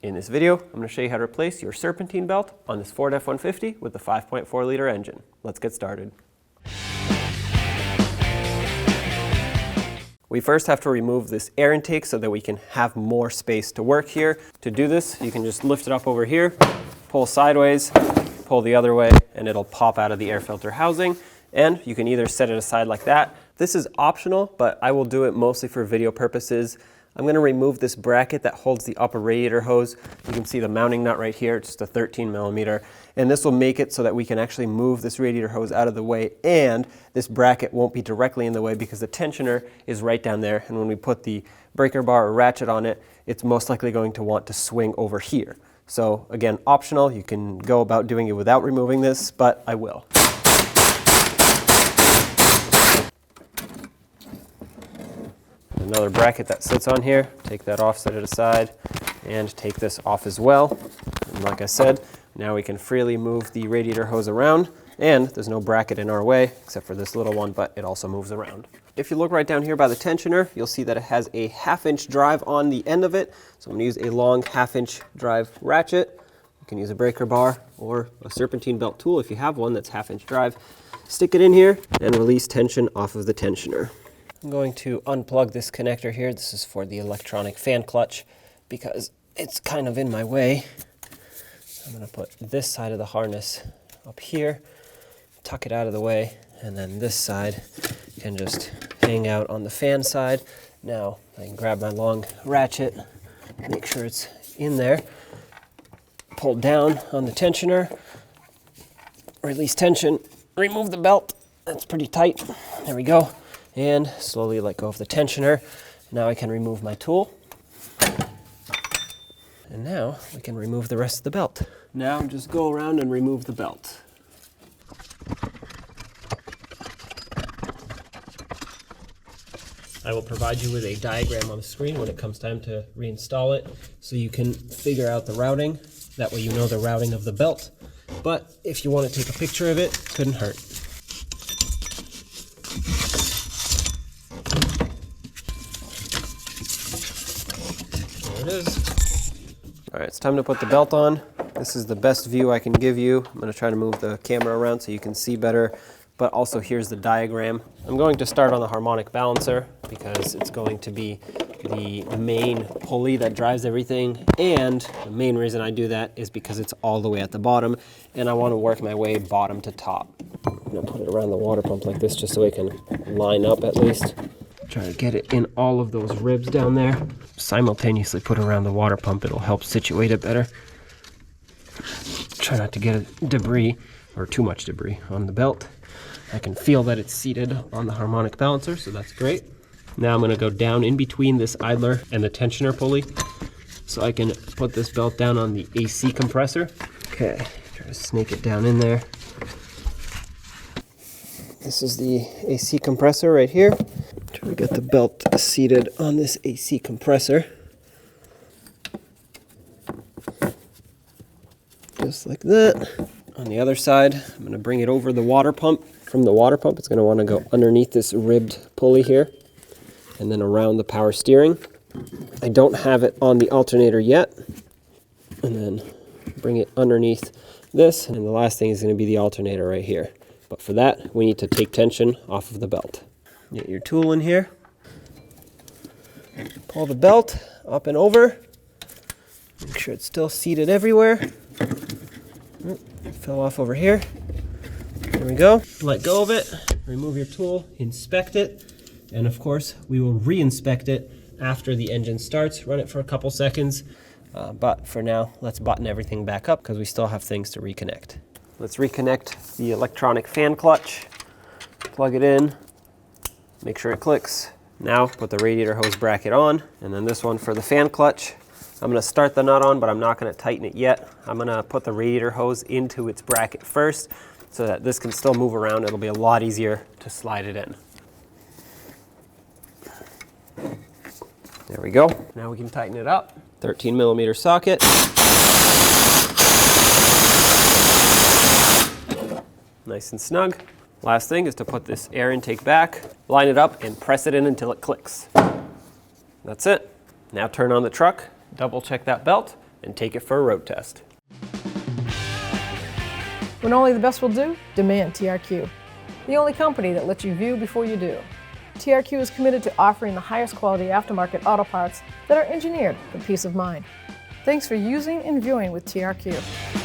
In this video, I'm going to show you how to replace your Serpentine belt on this Ford F-150 with the 5.4 liter engine. Let's get started. We first have to remove this air intake so that we can have more space to work here. To do this, you can just lift it up over here, pull sideways, pull the other way, and it'll pop out of the air filter housing. And you can either set it aside like that. This is optional, but I will do it mostly for video purposes. I'm going to remove this bracket that holds the upper radiator hose. You can see the mounting nut right here, it's just a 13 millimeter. And this will make it so that we can actually move this radiator hose out of the way, and this bracket won't be directly in the way because the tensioner is right down there. And when we put the breaker bar or ratchet on it, it's most likely going to want to swing over here. So again, optional. You can go about doing it without removing this, but I will. Another bracket that sits on here, take that off, set it aside, and take this off as well. And like I said, now we can freely move the radiator hose around, and there's no bracket in our way except for this little one, but it also moves around. If you look right down here by the tensioner, you'll see that it has a 1/2-inch drive on the end of it. So I'm going to use a long 1/2-inch drive ratchet. You can use a breaker bar or a Serpentine belt tool if you have one that's 1/2-inch drive. Stick it in here and release tension off of the tensioner. I'm going to unplug this connector here. This is for the electronic fan clutch because it's kind of in my way. I'm going to put this side of the harness up here, tuck it out of the way, and then this side can just hang out on the fan side. Now I can grab my long ratchet, make sure it's in there, pull down on the tensioner, release tension, remove the belt. That's pretty tight. There we go. And slowly let go of the tensioner. Now I can remove my tool. And now we can remove the rest of the belt. Now just go around and remove the belt. I will provide you with a diagram on the screen when it comes time to reinstall it, so you can figure out the routing. That way you know the routing of the belt. But if you want to take a picture of it, couldn't hurt. It is. All right, it's time to put the belt on. This is the best view I can give you. I'm going to try to move the camera around so you can see better, but also here's the diagram. I'm going to start on the harmonic balancer because it's going to be the main pulley that drives everything, and the main reason I do that is because it's all the way at the bottom and I want to work my way bottom to top. I'm going to put it around the water pump like this just so it can line up at least. Try to get it in all of those ribs down there. Simultaneously put it around the water pump. It'll help situate it better. Try not to get debris or too much debris on the belt. I can feel that it's seated on the harmonic balancer, so that's great. Now I'm going to go down in between this idler and the tensioner pulley so I can put this belt down on the AC compressor. Okay, try to snake it down in there. This is the AC compressor right here. Try to get the belt seated on this AC compressor. Just like that. On the other side, I'm going to bring it over the water pump. From the water pump, it's going to want to go underneath this ribbed pulley here and then around the power steering. I don't have it on the alternator yet. And then bring it underneath this. And the last thing is going to be the alternator right here. But for that, we need to take tension off of the belt. Get your tool in here. Pull the belt up and over. Make sure it's still seated everywhere. Fell off over here. There we go. Let go of it. Remove your tool. Inspect it. And of course, we will re-inspect it after the engine starts. Run it for a couple seconds. But for now, let's button everything back up because we still have things to reconnect. Let's reconnect the electronic fan clutch. Plug it in. Make sure it clicks. Now put the radiator hose bracket on, and then this one for the fan clutch. I'm going to start the nut on, but I'm not going to tighten it yet. I'm going to put the radiator hose into its bracket first so that this can still move around. It'll be a lot easier to slide it in. There we go. Now we can tighten it up. 13 millimeter socket. Nice and snug. Last thing is to put this air intake back, line it up, and press it in until it clicks. That's it. Now turn on the truck, double check that belt, and take it for a road test. When only the best will do, demand TRQ. The only company that lets you view before you do. TRQ is committed to offering the highest quality aftermarket auto parts that are engineered for peace of mind. Thanks for using and viewing with TRQ.